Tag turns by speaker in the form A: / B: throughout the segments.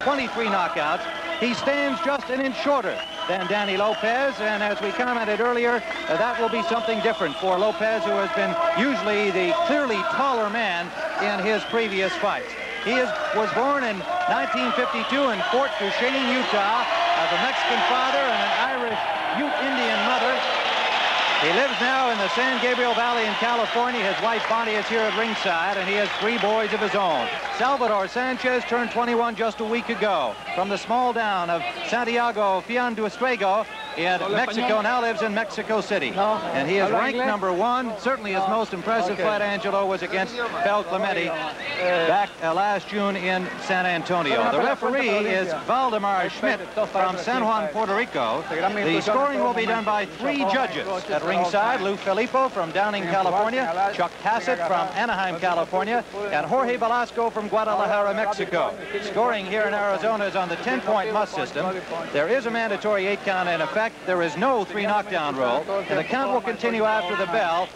A: 23 knockouts. He stands just an inch shorter than Danny Lopez, and as we commented earlier, that will be something different for Lopez, who has been usually the clearly taller man in his previous fights. He was born in 1952 in Fort Duchesne, Utah, of a Mexican father and an Irish Ute Indian mother. He lives now in the San Gabriel Valley in California. His wife Bonnie is here at ringside, and he has 3 boys of his own. Salvador Sanchez turned 21 just a week ago from the small town of Santiago Fianduestrego in Mexico, now lives in Mexico City. And he is ranked number 1. Certainly his most impressive fight, Angelo, was against Fel Clemente back last June in San Antonio. The referee is Valdemar Schmidt from San Juan, Puerto Rico. The scoring will be done by 3 judges at ringside: Lou Filippo from Downing, California, Chuck Hassett from Anaheim, California, and Jorge Velasco from Guadalajara, Mexico. Scoring here in Arizona is on the 10-point must system. There is a mandatory 8 count in effect. There is no 3 knockdown rule, and the count will continue after the bell,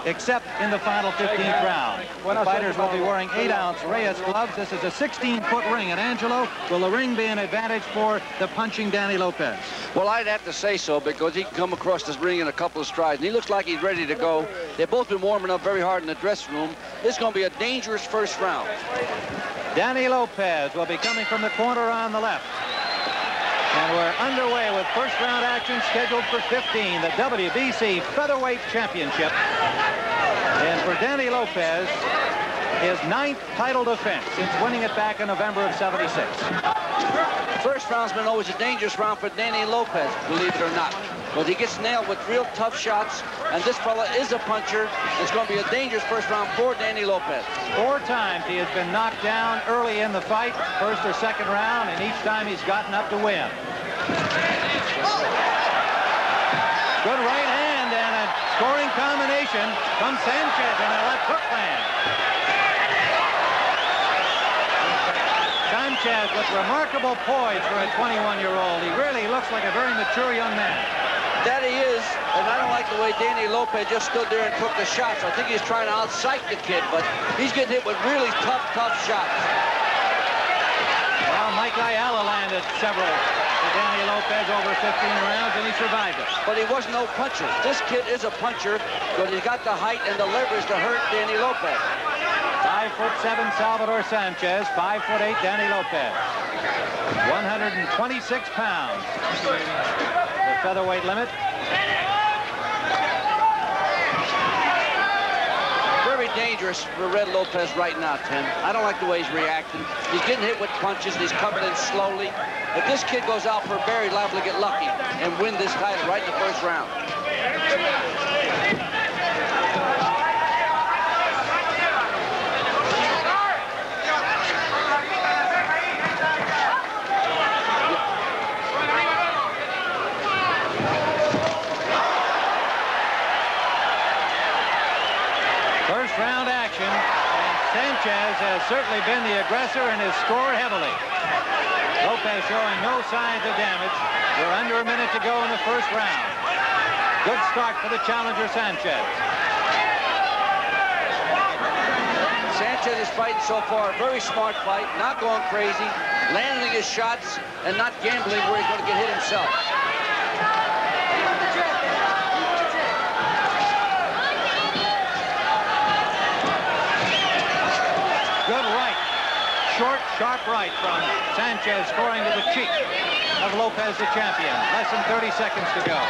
A: except in the final 15th round. The fighters will be wearing 8-ounce Reyes gloves. This is a 16-foot ring. And Angelo, will the ring be an advantage for the punching Danny Lopez?
B: Well, I'd have to say so, because he can come across this ring in a couple of strides, and he looks like he's ready to go. They've both been warming up very hard in the dressing room. This is going to be a dangerous first round.
A: Danny Lopez will be coming from the corner on the left. And we're underway with first round action scheduled for 15, the WBC Featherweight Championship. And for Danny Lopez, his 9th title defense since winning it back in November of '76.
B: First round's been always a dangerous round for Danny Lopez, believe it or not. But he gets nailed with real tough shots, and this fella is a puncher. It's going to be a dangerous first round for Danny Lopez.
A: 4 times he has been knocked down early in the fight, first or second round, and each time he's gotten up to win. Good right hand and a scoring combination from Sanchez and a left hook land. Sanchez with remarkable poise for a 21-year-old. He really looks like a very mature young man.
B: That he is, and I don't like the way Danny Lopez just stood there and took the shots. I think he's trying to out-psych the kid, but he's getting hit with really tough shots.
A: Well, Mike Ayala landed several to Danny Lopez over 15 rounds, and he survived it.
B: But he was no puncher. This kid is a puncher, but he's got the height and the leverage to hurt Danny Lopez.
A: 5'7" Salvador Sanchez, 5'8" Danny Lopez. 126 pounds. The featherweight limit.
B: Very dangerous for Red Lopez right now, Tim. I don't like the way he's reacting. He's getting hit with punches, and he's coming in slowly. If this kid goes out for a bear, he's liable to get lucky and win this title right in the first round.
A: Round action, and Sanchez has certainly been the aggressor and has scored heavily. Lopez showing no signs of damage. We're under a minute to go in the first round. Good start for the challenger, Sanchez.
B: Sanchez is fighting so far a very smart fight, not going crazy, landing his shots, and not gambling where he's going to get hit himself.
A: Good right. Short, sharp right from Sanchez, scoring to the cheek of Lopez, the champion. Less than 30 seconds to go.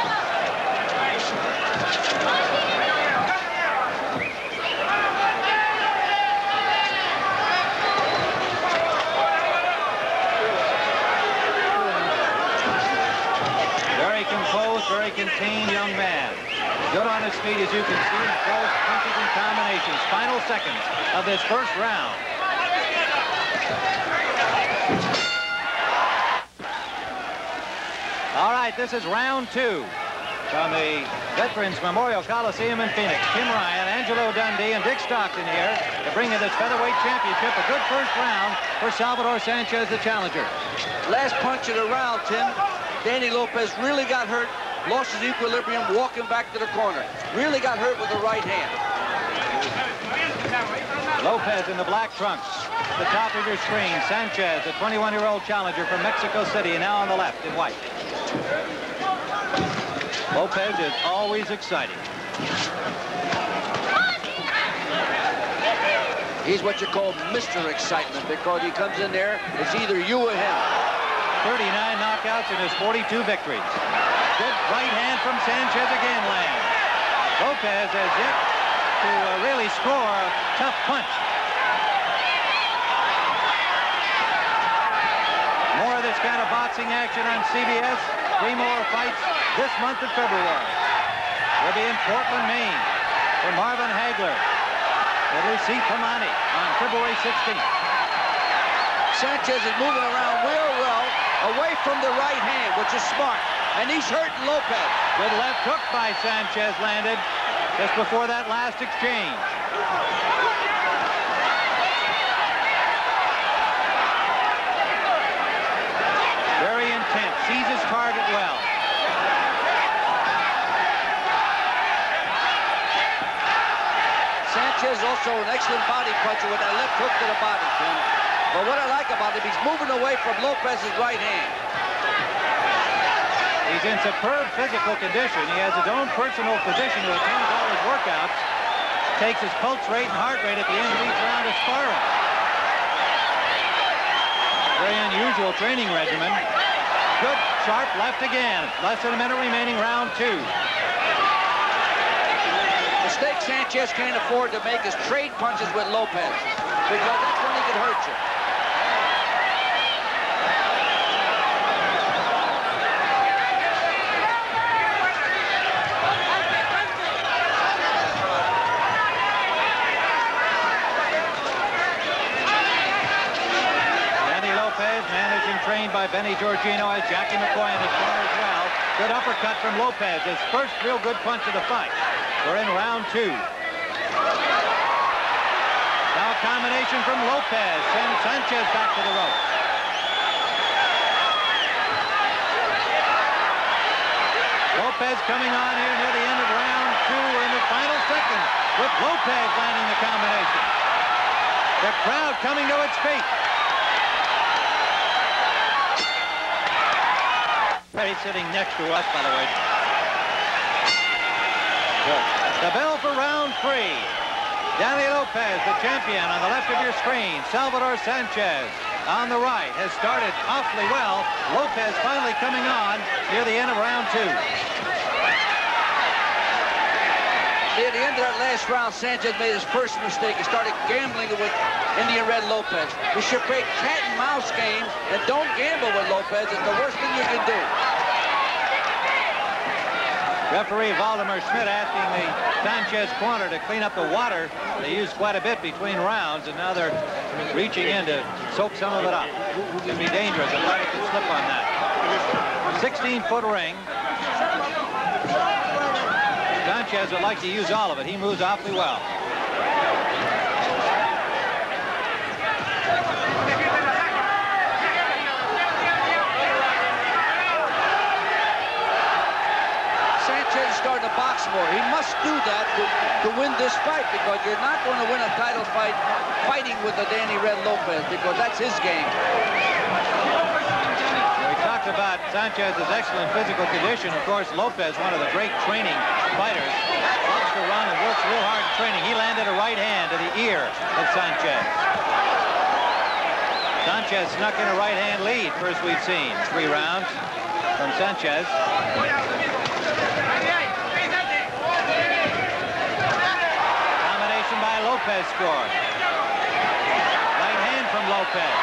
A: Very composed, very contained young man. Good on his feet, as you can see. Throws punches and combinations. Final seconds of this first round. All right, this is round 2 from the Veterans Memorial Coliseum in Phoenix. Tim Ryan, Angelo Dundee, and Dick Stockton here to bring in this featherweight championship. A good first round for Salvador Sanchez, the challenger.
B: Last punch of the round, Tim. Danny Lopez really got hurt, lost his equilibrium, walking back to the corner. Really got hurt with the right hand.
A: Lopez in the black trunks. the top of your screen. Sanchez, a 21-year-old challenger from Mexico City, and now on the left in white. Lopez is always exciting.
B: He's what you call Mr. Excitement because he comes in there, it's either you or him.
A: 39 knockouts in his 42 victories. Good right hand from Sanchez again lands. Lopez has yet to really score a tough punch. More of this kind of boxing action on CBS. 3 more fights this month of February. We'll be in Portland, Maine for Marvin Hagler and Lucy Pomani on February 16th.
B: Sanchez is moving around real well away from the right hand, which is smart. And he's hurting Lopez.
A: Good left hook by Sanchez landed just before that last exchange. Very intense, sees his target well.
B: Sanchez is also an excellent body puncher with that left hook to the body, Tim. But what I like about him, he's moving away from Lopez's right hand.
A: He's in superb physical condition. He has his own personal physician who attends all his workouts, takes his pulse rate and heart rate at the end of each round of sparring. Very unusual training regimen. Good, sharp left again. Less than a minute remaining, round 2.
B: The mistake Sanchez can't afford to make is trade punches with Lopez, because that's when he can hurt you.
A: Trained by Benny Giorgino as Jackie McCoy in his corner as well. Good uppercut from Lopez, his first real good punch of the fight. We're in round 2. Now a combination from Lopez sends Sanchez back to the ropes. Lopez coming on here near the end of round 2 in the final seconds with Lopez landing the combination. The crowd coming to its feet. He's sitting next to us, by the way. Good. The bell for round 3. Danny Lopez, the champion, on the left of your screen. Salvador Sanchez on the right has started awfully well. Lopez finally coming on near the end of round 2.
B: Near the end of that last round, Sanchez made his first mistake. He started gambling with Indian Red Lopez. You should play cat and mouse game and don't gamble with Lopez. It's the worst thing you can do.
A: Referee Valdemar Schmidt asking the Sanchez corner to clean up the water. They used quite a bit between rounds, and now they're reaching in to soak some of it up. It can be dangerous. A fighter can slip on that. 16-foot ring. Sanchez would like to use all of it. He moves awfully well.
B: Sanchez is starting to box more. He must do that to win this fight, because you're not going to win a title fight fighting with the Danny Red Lopez, because that's his game.
A: We talked about Sanchez's excellent physical condition. Of course, Lopez, one of the great training fighters, loves to run and works real hard in training. He landed a right hand to the ear of Sanchez. Sanchez snuck in a right hand lead, first we've seen. 3 rounds from Sanchez. Combination by Lopez scored. Right hand from Lopez.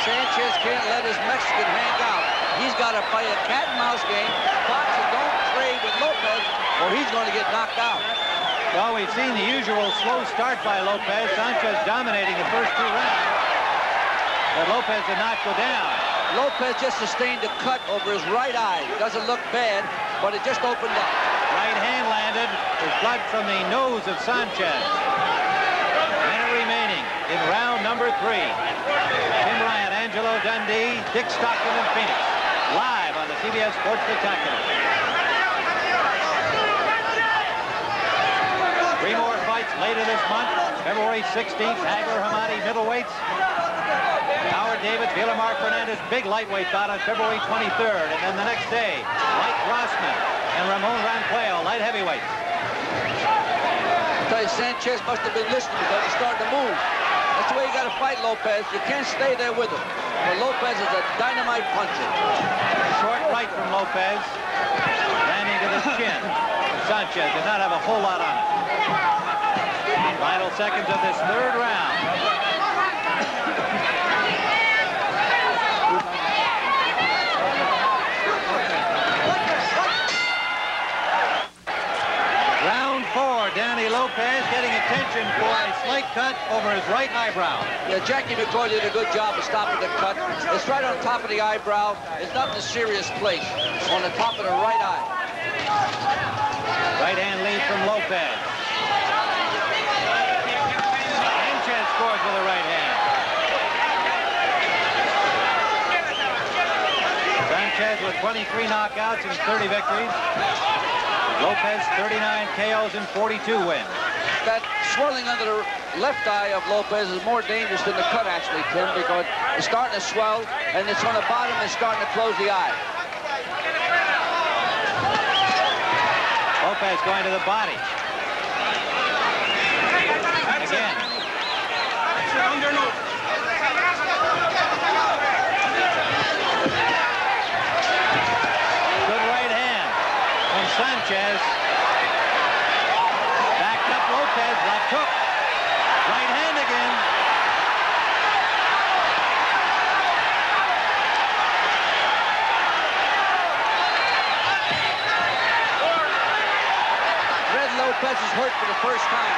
B: Sanchez can't let his Mexican hang out. He's got to play a cat and mouse game. Box and don't trade with Lopez, or he's going to get knocked out.
A: Well, we've seen the usual slow start by Lopez. Sanchez dominating the first 2 rounds. But Lopez did not go down.
B: Lopez just sustained a cut over his right eye. Doesn't look bad, but it just opened up.
A: Right hand landed. There's blood from the nose of Sanchez. Minute remaining in round number 3. Tim Ryan, Angelo Dundee, Dick Stockton, and Phoenix. Live on the CBS Sports Spectacular. 3 more fights fights later this month. February 16th, Hagler, Hamadi, middleweights. Howard Davids, Vilamar Fernandez, big lightweight bout on February 23rd. And then the next day, Mike Grossman and Ramon Ranqueo, light heavyweights.
B: I tell you, Sanchez must have been listening because he's starting to move. That's the way you got to fight Lopez. You can't stay there with him. But Lopez is a dynamite puncher.
A: Short right from Lopez, landing to the chin. Sanchez did not have a whole lot on it. Final seconds of this third round. Round 4, Danny Lopez getting attention for a slight cut over his right eyebrow.
B: Yeah, Jackie McCoy did a good job of stopping the cut. It's right on top of the eyebrow. It's not in a serious place. On the top of the right eye.
A: Right hand lead from Lopez. Sanchez scores with a right hand. Sanchez with 23 knockouts and 30 victories. Lopez 39 KOs and 42 wins.
B: That swelling under the left eye of Lopez is more dangerous than the cut, actually, Tim, because it's starting to swell, and it's on the bottom and starting to close the eye.
A: Lopez going to the body. Again. Good right hand from Sanchez. Backed up Lopez, left hook. Right hand again.
B: Lopez is hurt for the first time.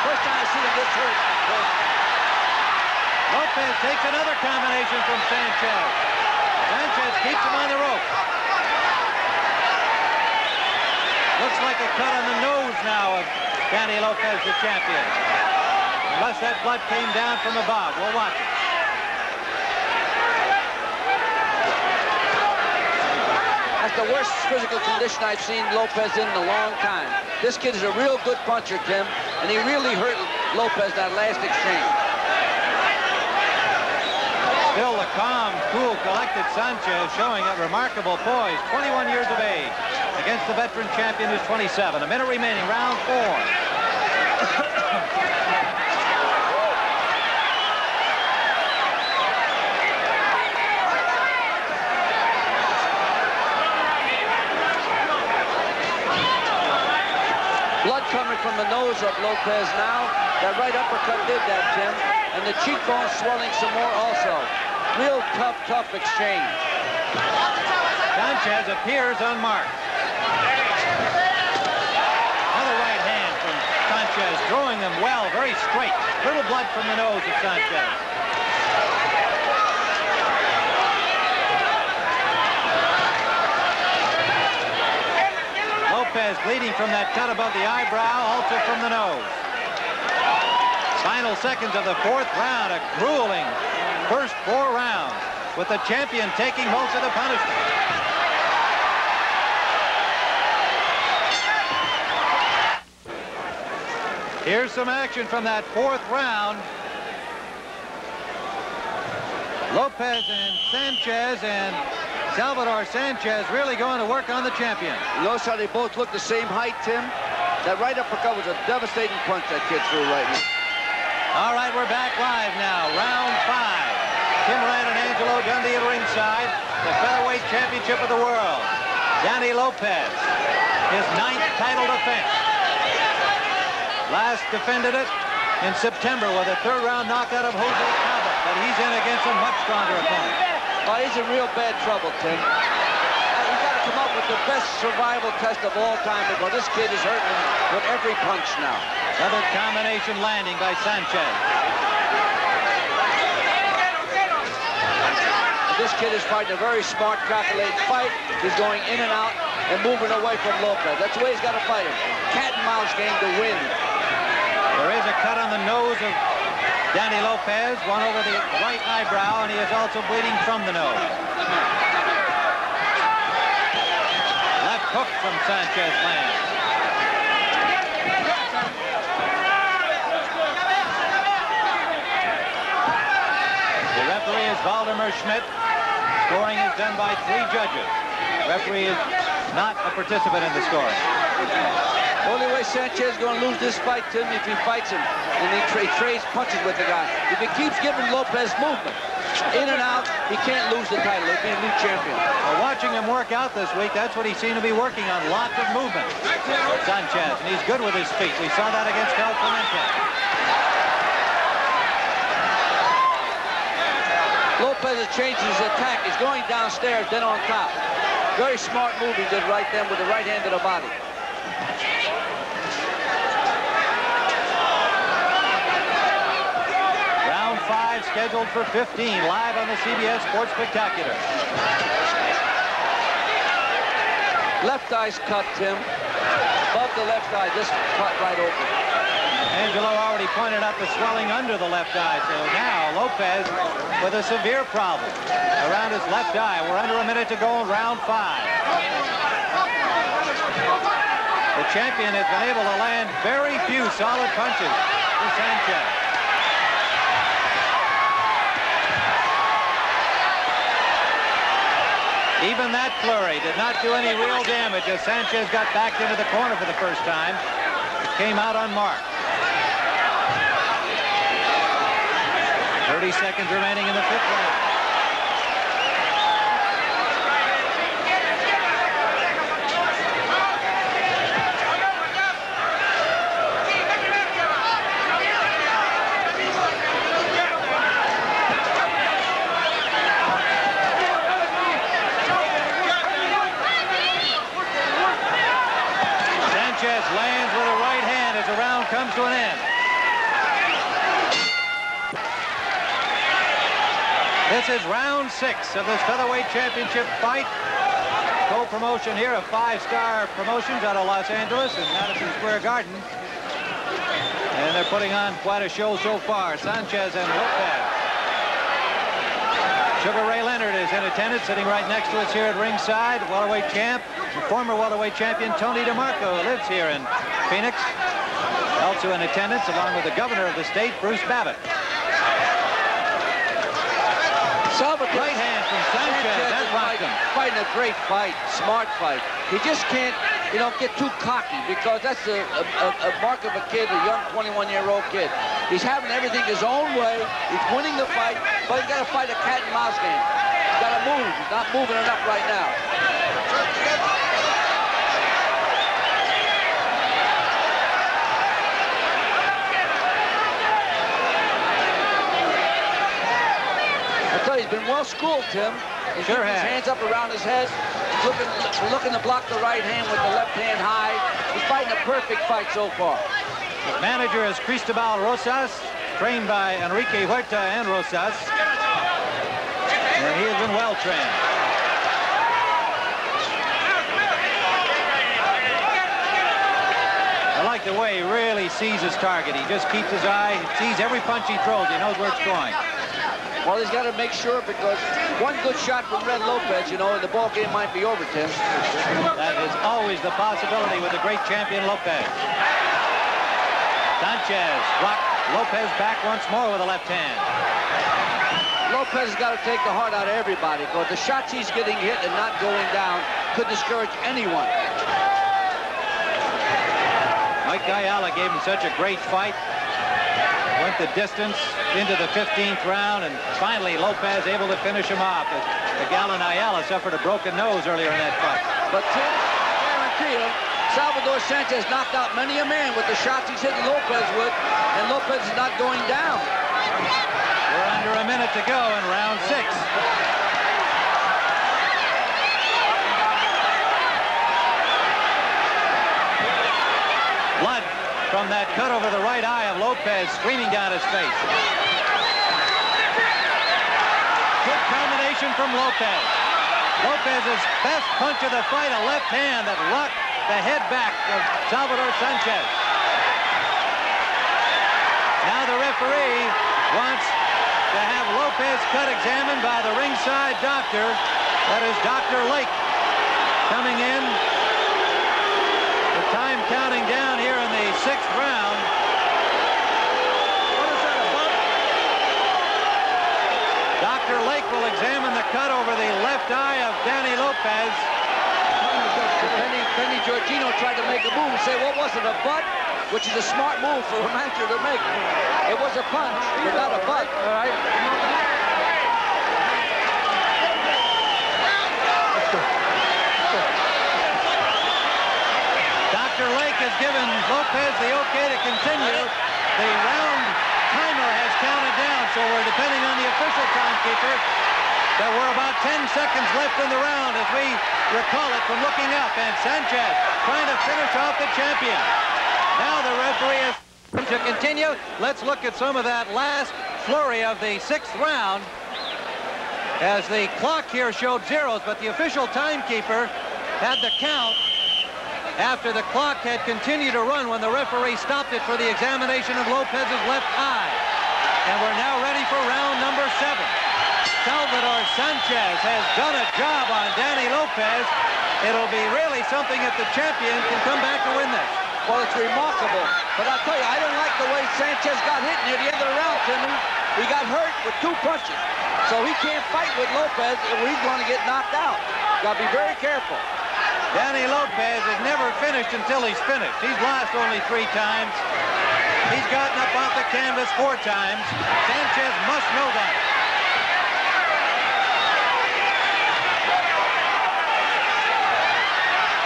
B: First time I've seen him this hurt.
A: Lopez takes another combination from Sanchez. Sanchez keeps him on the rope. Looks like a cut on the nose now of Danny Lopez, the champion. Unless that blood came down from above. We'll watch it.
B: That's the worst physical condition I've seen Lopez in a long time. This kid is a real good puncher, Tim, and he really hurt Lopez that last exchange.
A: Still the calm, cool, collected Sanchez showing a remarkable poise, 21 years of age, against the veteran champion who's 27. A minute remaining, round 4.
B: Blood coming from the nose of Lopez now. That right uppercut did that, Tim. And the cheekbone swelling some more also. Real tough exchange.
A: Sanchez appears unmarked. Another right hand from Sanchez, throwing them well, very straight. Little blood from the nose of Sanchez. Lopez bleeding from that cut above the eyebrow, also from the nose. Final seconds of the 4th round, a grueling first 4 rounds, with the champion taking most of the punishment. Here's some action from that 4th round. Lopez and Sanchez, and Salvador Sanchez really going to work on the champion.
B: You notice how they both look the same height, Tim? That right uppercut was a devastating punch that kid threw right now.
A: All right, we're back live now. Round 5. Tim Rand and Angelo Dundee at ringside. The featherweight championship of the world. Danny Lopez, his 9th title defense. Last defended it in September with a 3rd round knockout of Jose Cava, but he's in against a much stronger opponent.
B: Oh, he's in real bad trouble, Tim. We've got to come up with the best survival test of all time because this kid is hurting him with every punch now.
A: Another combination landing by Sanchez.
B: This kid is fighting a very smart, calculated fight. He's going in and out and moving away from Lopez. That's the way he's got to fight him. Cat and mouse game to win.
A: There is a cut on the nose of Danny Lopez, one over the right eyebrow, and he is also bleeding from the nose. Left hook from Sanchez lands. referee is Valdemar Schmidt. Scoring is done by 3 judges. Referee is not a participant in the scoring.
B: The only way Sanchez is going to lose this fight, Tim, if he fights him and he trades punches with the guy. If he keeps giving Lopez movement, in and out, he can't lose the title. He'll be a new champion.
A: Well, watching him work out this week, that's what he seemed to be working on. Lots of movement. Sanchez, and he's good with his feet. We saw that against El Clemente.
B: Lopez has changed his attack. He's going downstairs, then on top. Very smart move he did right then with the right hand to the body.
A: Round 5 scheduled for 15, live on the CBS Sports Spectacular.
B: Left eye's cut, Tim. Above the left eye, just cut right open.
A: Angelo already pointed out the swelling under the left eye, so now Lopez with a severe problem around his left eye. We're under a minute to go in round 5. The champion has been able to land very few solid punches to Sanchez. Even that flurry did not do any real damage as Sanchez got backed into the corner for the first time. It came out unmarked. 30 seconds remaining in the 5th round. Sanchez lands with a right hand as the round comes to an end. This is round 6 of this featherweight championship fight. Co-promotion here of 5-Star Promotions out of Los Angeles and Madison Square Garden. And they're putting on quite a show so far. Sanchez and Lopez. Sugar Ray Leonard is in attendance, sitting right next to us here at ringside. Welterweight champ, the former welterweight champion Tony DeMarco lives here in Phoenix. Also in attendance, along with the governor of the state, Bruce Babbitt. Right hand from Sanchez. That rocked him.
B: Fighting a great fight, smart fight. He just can't, get too cocky because that's a mark of a kid, a young 21-year-old kid. He's having everything his own way. He's winning the fight, but he's got to fight a cat and mouse game. He's got to move. He's not moving enough right now. He's been well schooled, Tim. He's
A: sure
B: his hands up around his head. He's looking to block the right hand with the left hand high. He's fighting a perfect fight so far.
A: His manager is Cristobal Rosas, trained by Enrique Huerta and Rosas. And he has been well trained. I like the way he really sees his target. He just keeps his eye, sees every punch he throws. He knows where it's going.
B: Well, he's got to make sure because one good shot from Red Lopez, and the ball game might be over, Tim.
A: That is always the possibility with the great champion Lopez. Sanchez rocked Lopez back once more with a left hand.
B: Lopez has got to take the heart out of everybody because the shots he's getting hit and not going down could discourage anyone.
A: Mike Ayala gave him such a great fight. Went the distance into the 15th round, and finally Lopez able to finish him off. As Miguel Ayala suffered a broken nose earlier in that fight.
B: But Tim, I guarantee you, Salvador Sanchez knocked out many a man with the shots he's hitting Lopez with, and Lopez is not going down.
A: We're under a minute to go in round 6. Blood from that cut over the right eye of Lopez streaming down his face. Good combination from Lopez. Lopez's best punch of the fight, a left hand that rocked the head back of Salvador Sanchez. Now the referee wants to have Lopez cut examined by the ringside doctor. That is Dr. Lake coming in. The time counting down here in the 6th round. What is that, a bump? Dr. Lake will examine the cut over the left eye of Danny Lopez.
B: Benny Giorgino tried to make a move and say, what was it, a butt? Which is a smart move for a manager to make. It was a punch, but not a butt. All right.
A: Dr. Lake has given Lopez the okay to continue. The round timer has counted down, so we're depending on the official timekeeper. There were about 10 seconds left in the round as we recall it from looking up, and Sanchez trying to finish off the champion. Now the referee is to continue. Let's look at some of that last flurry of the 6th round as the clock here showed zeros, but the official timekeeper had the count after the clock had continued to run when the referee stopped it for the examination of Lopez's left eye. And we're now ready for round number 7. Salvador Sanchez has done a job on Danny Lopez. It'll be really something if the champion can come back to win this.
B: Well, it's remarkable. But I'll tell you, I don't like the way Sanchez got hit near the end of the round, Timmy. He got hurt with 2 punches. So he can't fight with Lopez, and he's going to get knocked out. Got to be very careful.
A: Danny Lopez has never finished until he's finished. He's lost only 3 times. He's gotten up off the canvas 4 times. Sanchez must know that.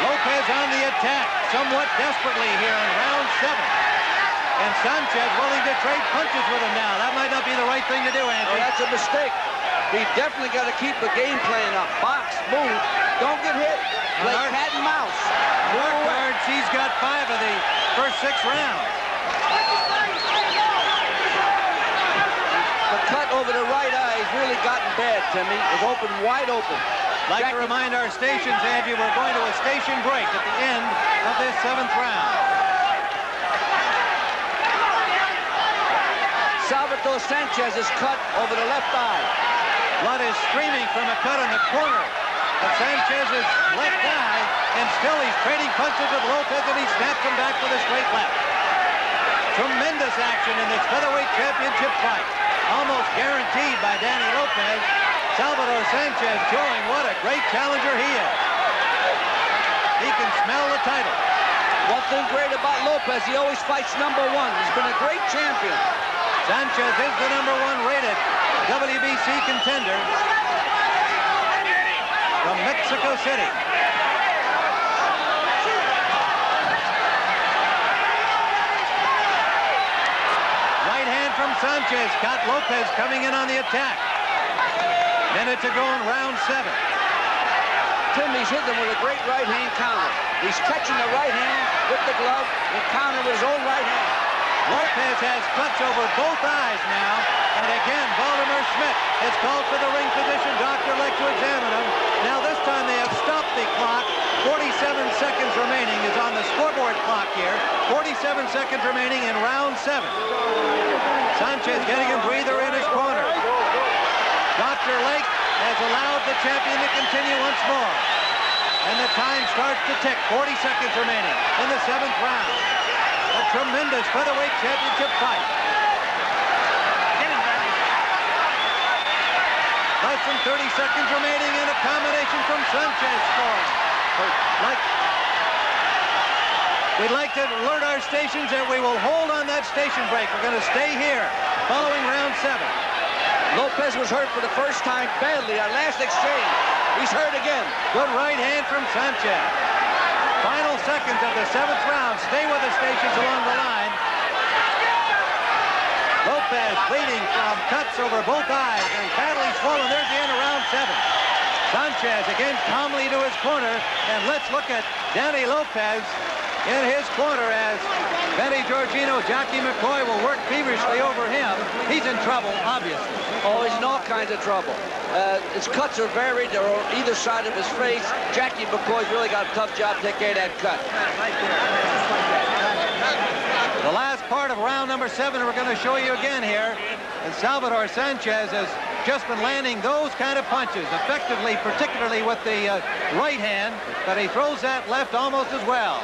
A: Lopez on the attack, somewhat desperately here in round 7. And Sanchez willing to trade punches with him now. That might not be the right thing to do, Andy.
B: Oh, that's a mistake. He definitely got to keep the game plan up. Box, move, don't get hit. Play cat and mouse.
A: Mark cards, he's got 5 of the first 6 rounds.
B: The cut over the right eye has really gotten bad, Timmy. It's open, wide open.
A: Like to remind our stations, Angie, we're going to a station break at the end of this 7th round.
B: Salvador Sanchez is cut over the left eye.
A: Blood is streaming from a cut in the corner of Sanchez's left eye, and still he's trading punches with Lopez, and he snaps him back with a straight left. Tremendous action in this featherweight championship fight. Almost guaranteed by Danny Lopez. Salvador Sanchez showing what a great challenger he is. He can smell the title.
B: One thing great about Lopez, he always fights #1. He's been a great champion.
A: Sanchez is the #1 rated WBC contender from Mexico City. Right hand from Sanchez. Caught Lopez coming in on the attack. Minute to go in round 7.
B: Timmy's hit him with a great right hand counter. He's catching the right hand with the glove and countering with his own right hand.
A: Lopez has cuts over both eyes now. And again, Valdemar Schmidt has called for the ring physician, Dr. Lake, to examine him. Now this time they have stopped the clock. 47 seconds remaining is on the scoreboard clock here. 47 seconds remaining in round 7. Sanchez getting a breather in his corner. Dr. Lake has allowed the champion to continue once more. And the time starts to tick. 40 seconds remaining in the 7th round. A tremendous featherweight championship fight. Less than 30 seconds remaining, and a combination from Sanchez scoring. We'd like to alert our stations that we will hold on that station break. We're going to stay here following round 7.
B: Lopez was hurt for the first time badly. Our last exchange. He's hurt again.
A: Good right hand from Sanchez. Final seconds of the 7th round. Stay with the stations along the line. Lopez bleeding from cuts over both eyes and badly swollen. There's the end of round 7. Sanchez again calmly to his corner. And let's look at Danny Lopez in his corner as Benny Giorgino, Jackie McCoy will work feverishly over him. He's in trouble, obviously.
B: Oh, he's in all kinds of trouble. His cuts are varied. They're on either side of his face. Jackie McCoy's really got a tough job to take care of that cut.
A: The last part of round number 7 we're going to show you again here. And Salvador Sanchez has just been landing those kind of punches effectively, particularly with the right hand, but he throws that left almost as well.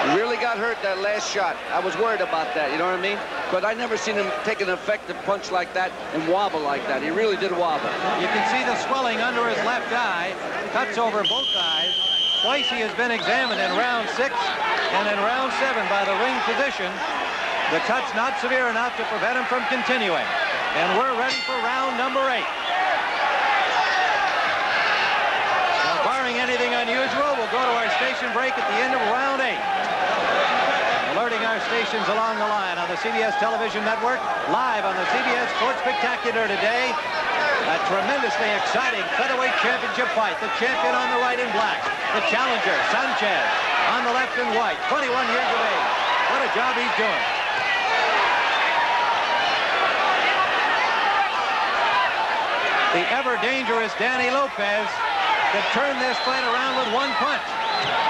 B: He really got hurt that last shot. I was worried about that, you know what I mean? But I never seen him take an effective punch like that and wobble like that. He really did wobble.
A: You can see the swelling under his left eye. Cuts over both eyes. Twice he has been examined in round 6 and in round 7 by the ring physician. The cut's not severe enough to prevent him from continuing. And we're ready for round number 8. Now, barring anything unusual, we'll go to our station break at the end of round 8. Alerting our stations along the line on the CBS television network, live on the CBS Sports Spectacular today. A tremendously exciting featherweight championship fight. The champion on the right in black. The challenger, Sanchez, on the left in white. 21 years of age. What a job he's doing. The ever-dangerous Danny Lopez could turn this fight around with one punch.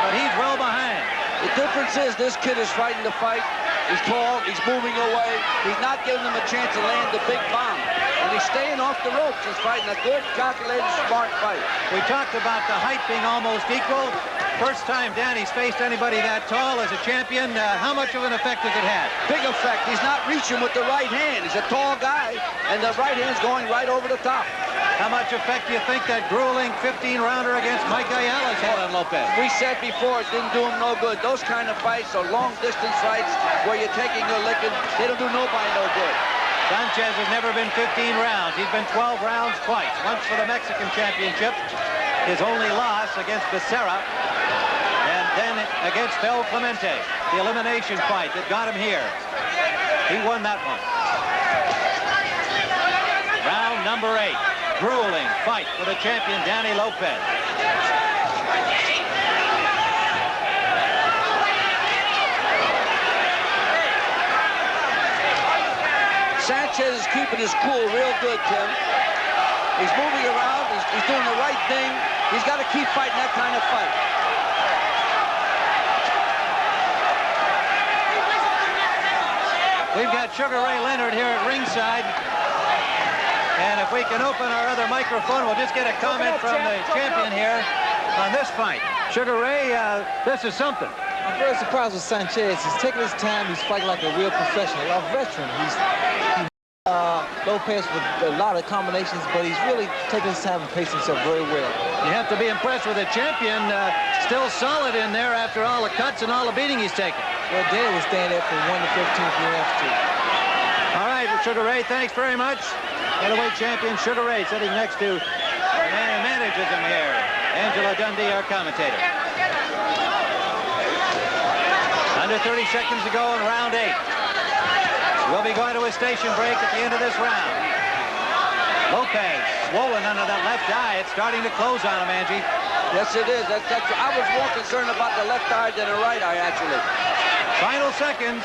A: But he's well behind.
B: The difference is this kid is fighting the fight. He's tall, he's moving away. He's not giving him a chance to land the big bomb. And he's staying off the ropes. He's fighting a good, calculated, smart fight.
A: We talked about the height being almost equal. First time Danny's faced anybody that tall as a champion. How much of an effect has it had?
B: Big effect. He's not reaching with the right hand. He's a tall guy, and the right hand's going right over the top.
A: How much effect do you think that grueling 15-rounder against Mike Ayala's had on Lopez?
B: We said before, it didn't do him no good. Those kind of fights are long-distance fights where you're taking a licking. They don't do nobody no good.
A: Sanchez has never been 15 rounds. He's been 12 rounds twice. Once for the Mexican championship. His only loss against Becerra. And then against Fel Clemente. The elimination fight that got him here. He won that one. Round number 8. Grueling fight for the champion, Danny Lopez.
B: Sanchez is keeping his cool real good, Tim. He's moving around. He's doing the right thing. He's got to keep fighting that kind of fight.
A: We've got Sugar Ray Leonard here at ringside. And if we can open our other microphone, we'll just get a comment from the champion here on this fight. Sugar Ray, this is something.
C: I'm very surprised with Sanchez. He's taking his time. He's fighting like a real professional, a veteran. He Lopez with a lot of combinations, but he's really taking his time and pacing himself very well.
A: You have to be impressed with the champion, still solid in there after all the cuts and all the beating he's taken.
C: Well, Danny will stand there from 1 to 15 if you have to.
A: All right, Sugar Ray, thanks very much. Middleweight champion Sugar Ray sitting next to the man who manages him here, Angela Dundee, our commentator. Under 30 seconds to go in round 8. We'll be going to a station break at the end of this round. Lopez, swollen under that left eye. It's starting to close on him, Angie.
B: Yes, it is. I was more concerned about the left eye than the right eye, actually.
A: Final seconds.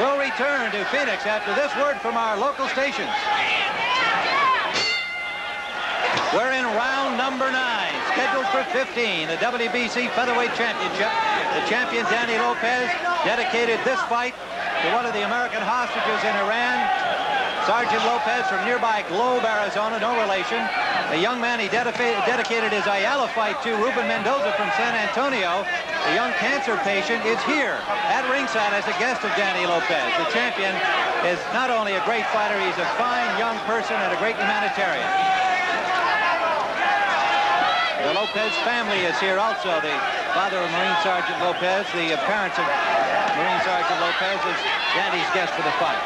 A: We'll return to Phoenix after this word from our local stations. We're in round number 9, scheduled for 15, the WBC Featherweight Championship. The champion, Danny Lopez, dedicated this fight to one of the American hostages in Iran, Sergeant Lopez from nearby Globe, Arizona, no relation. A young man he dedicated his Ayala fight to, Ruben Mendoza from San Antonio. The young cancer patient is here at ringside as a guest of Danny Lopez. The champion is not only a great fighter, he's a fine young person and a great humanitarian. The Lopez family is here also. The father of Marine Sergeant Lopez, the parents of Marine Sergeant Lopez, is Danny's guest for the fight.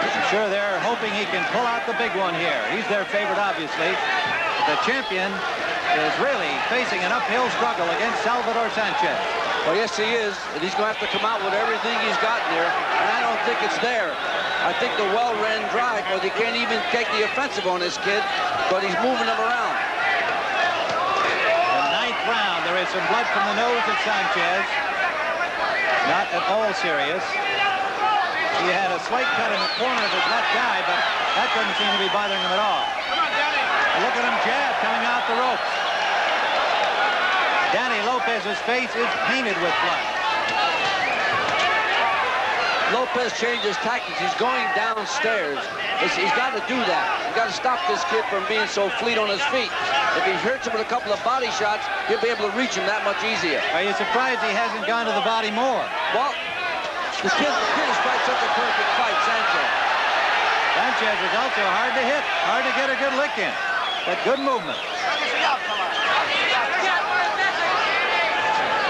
A: I'm sure they're hoping he can pull out the big one here. He's their favorite, obviously. The champion is really facing an uphill struggle against Salvador Sanchez.
B: Well, yes, he is. And he's going to have to come out with everything he's got there. And I don't think it's there. I think the well ran dry because he can't even take the offensive on this kid, but he's moving him around.
A: Round. There is some blood from the nose of Sanchez. Not at all serious. He had a slight cut in the corner of his left eye, but that doesn't seem to be bothering him at all. Look at him jab coming out the ropes. Danny Lopez's face is painted with blood.
B: Lopez changed his tactics. He's going downstairs. He's got to do that. He's got to stop this kid from being so fleet on his feet. If he hurts him with a couple of body shots, he'll be able to reach him that much easier.
A: Are you surprised he hasn't gone to the body more?
B: Well, the kid is fight such a perfect fight, Sanchez.
A: Sanchez is also hard to hit, hard to get a good lick in, but good movement.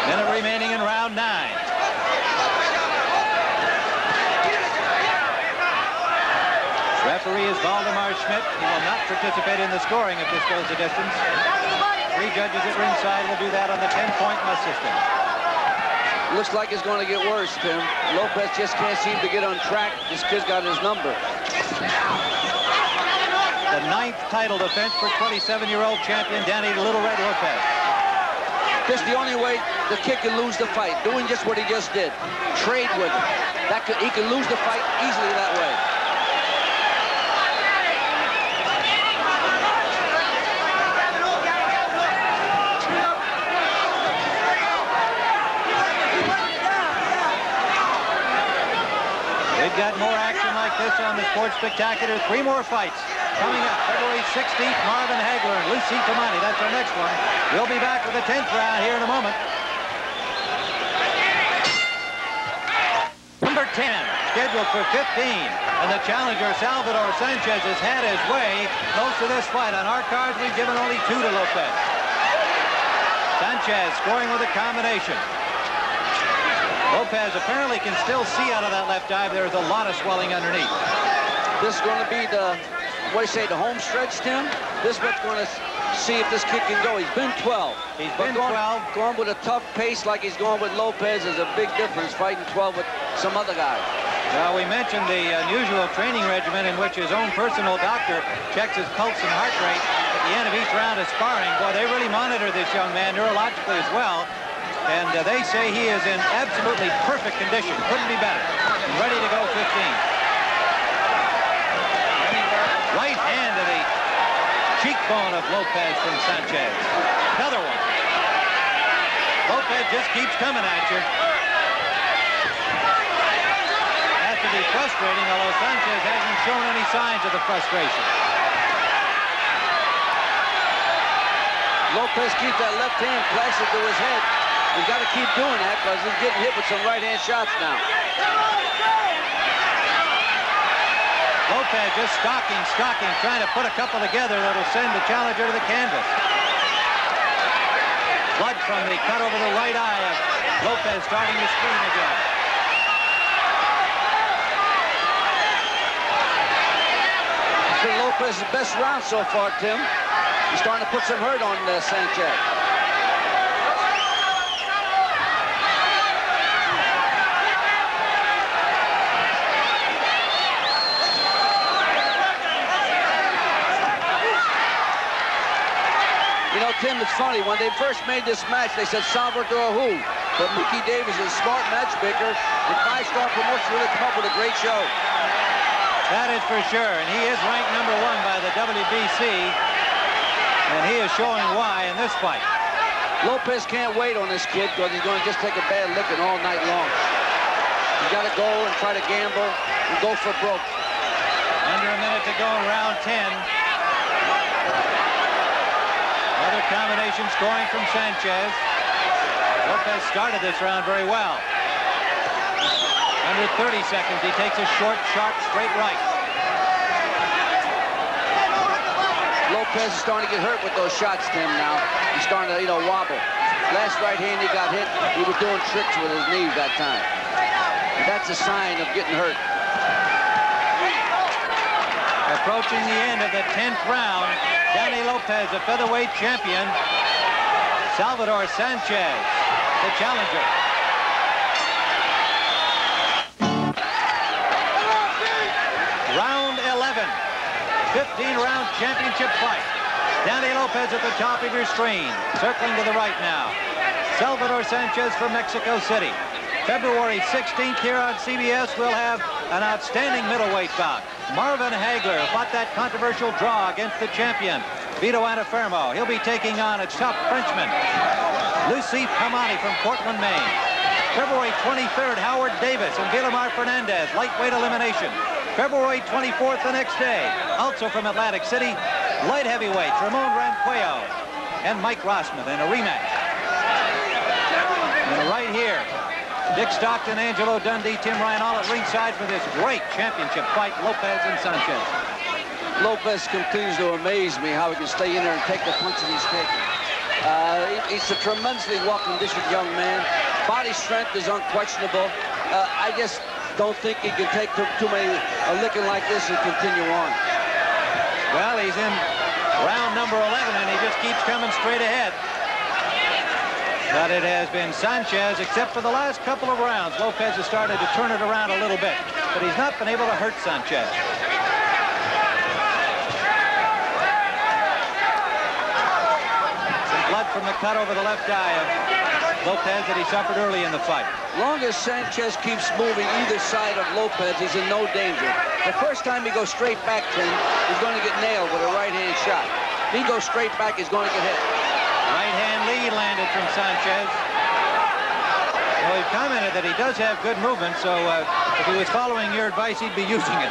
A: Minute remaining in round 9. Referee is Valdemar Schmidt. He will not participate in the scoring if this goes the distance. 3 judges at ringside will do that on the 10-point must system.
B: Looks like it's going to get worse, Tim. Lopez just can't seem to get on track. This kid's got his number.
A: The 9th title defense for 27-year-old champion Danny Little Red Lopez.
B: This is the only way the kid can lose the fight, doing just what he just did. Trade with him. He can lose the fight easily that way.
A: We've got more action like this on the Sports Spectacular. 3 more fights coming up. February 16th, Marvin Hagler and Lucy Tamani. That's our next one. We'll be back with the 10th round here in a moment. Number 10, scheduled for 15. And the challenger, Salvador Sanchez, has had his way close to this fight. On our cards, we've given only 2 to Lopez. Sanchez scoring with a combination. Lopez apparently can still see out of that left eye. There's a lot of swelling underneath.
B: This is going to be the, what do you say, the home stretch, Tim? This is what's going to see if this kid can go. He's been 12.
A: He's been 12.
B: Going with a tough pace like he's going with Lopez is a big difference, fighting 12 with some other guys.
A: Well, we mentioned the unusual training regimen in which his own personal doctor checks his pulse and heart rate at the end of each round of sparring. Boy, they really monitor this young man neurologically as well. And they say he is in absolutely perfect condition. Couldn't be better. Ready to go 15. Right hand to the cheekbone of Lopez from Sanchez. Another one. Lopez just keeps coming at you. Has to be frustrating, although Sanchez hasn't shown any signs of the frustration.
B: Lopez keeps that left hand plastered to his head. He's got to keep doing that because he's getting hit with some right-hand shots now.
A: Lopez just stalking, trying to put a couple together that'll send the challenger to the canvas. Blood from the cut over the right eye of Lopez starting to scream again.
B: It's been Lopez's best round so far, Tim. He's starting to put some hurt on Sanchez. You know, Tim, it's funny. When they first made this match, they said Salvador who? But Mickey Davis is a smart matchmaker. And 5-Star Promotion really come up with a great show.
A: That is for sure. And he is ranked number 1 by the WBC. And he is showing why in this fight.
B: Lopez can't wait on this kid because he's going to just take a bad licking all night long. He's got to go and try to gamble and go for broke.
A: Under a minute to go in round 10. Another combination scoring from Sanchez. Lopez started this round very well. Under 30 seconds, he takes a short, sharp, straight right.
B: Lopez is starting to get hurt with those shots, Tim, now. He's starting to, wobble. Last right hand he got hit, he was doing tricks with his knees that time. And that's a sign of getting hurt.
A: Approaching the end of the 10th round, Danny Lopez, a featherweight champion. Salvador Sanchez, the challenger. Round 11, 15-round championship fight. Danny Lopez at the top of your screen, circling to the right now. Salvador Sanchez from Mexico City. February 16th here on CBS, we'll have an outstanding middleweight bout. Marvin Hagler fought that controversial draw against the champion, Vito Antuofermo. He'll be taking on a tough Frenchman, Lucy Tamani from Portland, Maine. February 23rd, Howard Davis and Villamar Fernandez, lightweight elimination. February 24th, the next day, also from Atlantic City, light heavyweights, Ramon Ranquillo and Mike Rossman in a rematch. And right here, Dick Stockton, Angelo Dundee, Tim Ryan all at ringside for this great championship fight, Lopez and Sanchez.
B: Lopez continues to amaze me how he can stay in there and take the punches he's taking. He's a tremendously well-conditioned young man. Body strength is unquestionable. I just don't think he can take too many licking like this and continue on.
A: Well, he's in round number 11, and he just keeps coming straight ahead. But it has been Sanchez, except for the last couple of rounds. Lopez has started to turn it around a little bit, but he's not been able to hurt Sanchez. Some blood from the cut over the left eye of Lopez that he suffered early in the fight.
B: Long as Sanchez keeps moving either side of Lopez, he's in no danger. The first time he goes straight back to him, he's going to get nailed with a right-hand shot. If he goes straight back, he's going to get hit.
A: Right-hand lead landed from Sanchez. Well, he commented that he does have good movement, so if he was following your advice, he'd be using it.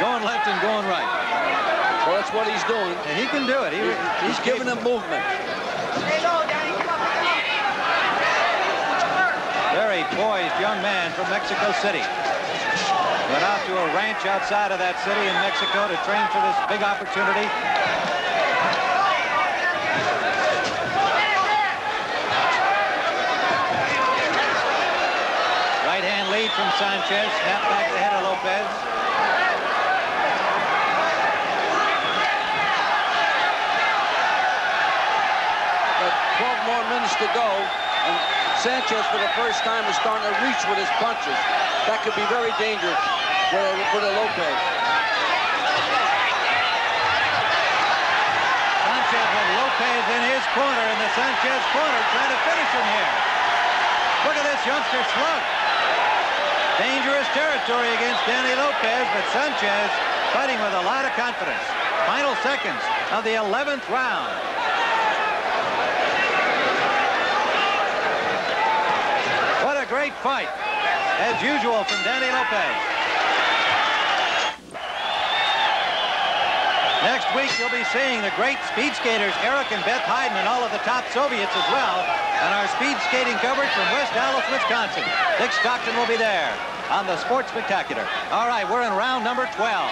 A: Going left and going right.
B: Well, that's what he's doing.
A: And he can do it.
B: He's giving him movement.
A: Very poised young man from Mexico City. Went out to a ranch outside of that city in Mexico to train for this big opportunity. Right-hand lead from Sanchez. Snap back the head of Lopez.
B: But 12 more minutes to go. And Sanchez, for the first time, is starting to reach with his punches. That could be very dangerous for the Lopez.
A: Sanchez with Lopez in his corner, in the Sanchez corner, trying to finish him here. Look at this youngster slug. Dangerous territory against Danny Lopez, but Sanchez fighting with a lot of confidence. Final seconds of the 11th round. What a great fight, as usual, from Danny Lopez. Next week, you'll be seeing the great speed skaters Eric and Beth Hayden and all of the top Soviets as well, and our speed skating coverage from West Allis, Wisconsin. Dick Stockton will be there on the Sports Spectacular. All right, we're in round number 12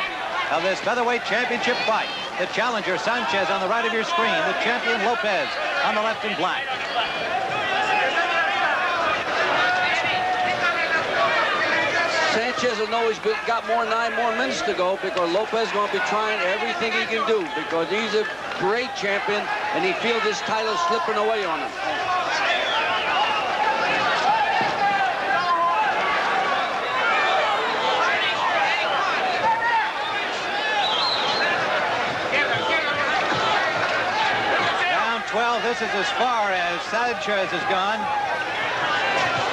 A: of this featherweight championship fight. The challenger, Sanchez, on the right of your screen. The champion, Lopez, on the left in black.
B: Sanchez will know he's got 9 more minutes to go because Lopez is going to be trying everything he can do because he's a great champion and he feels this title slipping away on him.
A: Round 12, this is as far as Sanchez has gone.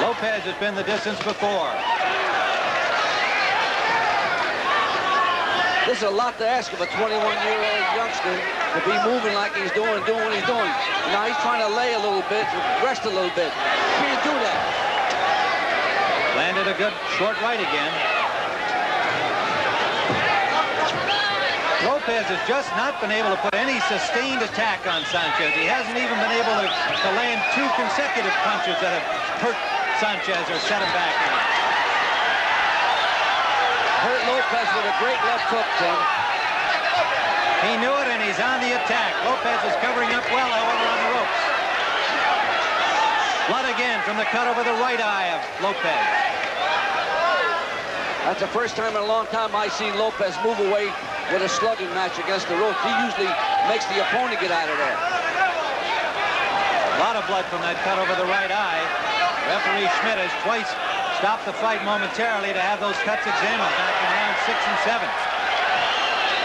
A: Lopez has been the distance before.
B: This is a lot to ask of a 21-year-old youngster to be moving like he's doing what he's doing. Now he's trying to lay a little bit, rest a little bit. He can't do that.
A: Landed a good short right again. Lopez has just not been able to put any sustained attack on Sanchez. He hasn't even been able to land 2 consecutive punches that have hurt Sanchez or set him back.
B: Hurt Lopez with a great left hook, Tim.
A: He knew it, and he's on the attack. Lopez is covering up well, however, on the ropes. Blood again from the cut over the right eye of Lopez.
B: That's the first time in a long time I've seen Lopez move away with a slugging match against the ropes. He usually makes the opponent get out of there.
A: A lot of blood from that cut over the right eye. Referee Schmidt has twice stopped the fight momentarily to have those cuts examined back in rounds 6 and 7.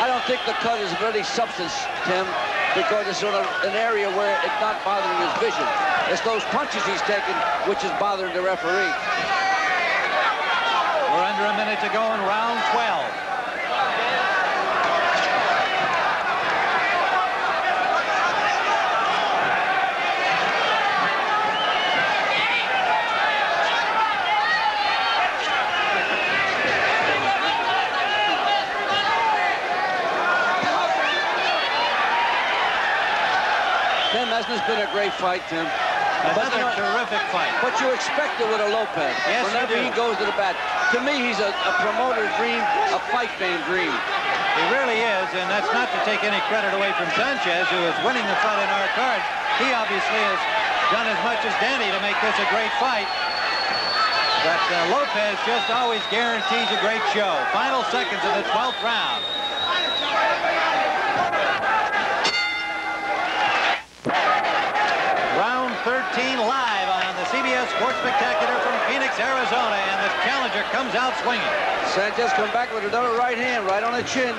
B: I don't think the cut is of any substance, Tim, because it's sort of an area where it's not bothering his vision. It's those punches he's taking which is bothering the referee.
A: We're under a minute to go in round 12.
B: Hasn't this been a great fight, Tim?
A: Another terrific fight.
B: But you expect it with a Lopez.
A: Yes,
B: whenever
A: you do.
B: he goes to the bat. To me, he's a promoter's dream, a fight fan dream.
A: He really is, and that's not to take any credit away from Sanchez, who is winning the fight in our card. He obviously has done as much as Danny to make this a great fight. But Lopez just always guarantees a great show. Final seconds of the 12th round. Round 13 live on the CBS Sports Spectacular from Phoenix, Arizona, and the challenger comes out swinging.
B: Sanchez come back with another right hand, right on the chin.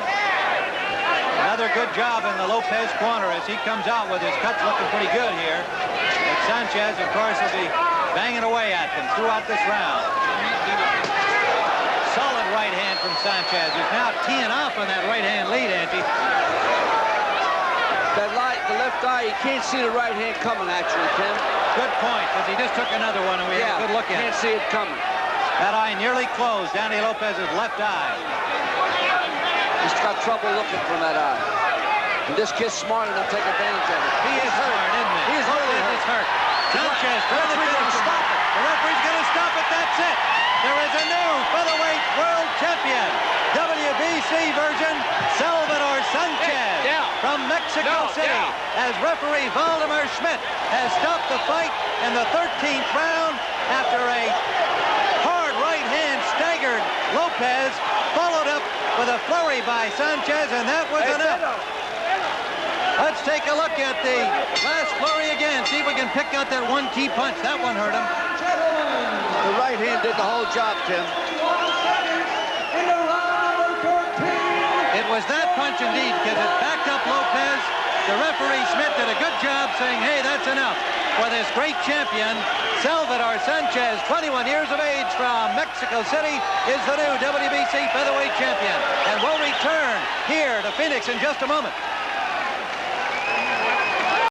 A: Another good job in the Lopez corner as he comes out with his cuts looking pretty good here. But Sanchez, of course, will be banging away at them throughout this round. Solid right hand from Sanchez, who's now teeing off on that right hand lead, Angie.
B: The left eye, he can't see the right hand coming, actually, Tim.
A: Good point, because he just took another one and we had a good look at it.
B: Can't see it coming.
A: That eye nearly closed, Danny Lopez's left eye.
B: He's got trouble looking from that eye. And this kid's smart enough to take advantage of it.
A: He is hurt, isn't he?
B: He is
A: Lopez is hurt. Sanchez trying to finish him.
B: stop it.
A: The referee's going to stop it. That's it. There is a new featherweight world champion. WBC version, Salvador Sanchez from Mexico City. As referee Valdemar Schmidt has stopped the fight in the 13th round after a hard right hand staggered Lopez, followed up with a flurry by Sanchez, and that was enough. Let's take a look at the last flurry again. See if we can pick out that one key punch. That one hurt him.
B: The right hand did the whole job, Tim.
A: It was that punch indeed, because it backed up Lopez. The referee Schmidt did a good job saying, hey, that's enough for this great champion. Salvador Sanchez, 21 years of age from Mexico City, is the new WBC featherweight champion. And we'll return here to Phoenix in just a moment.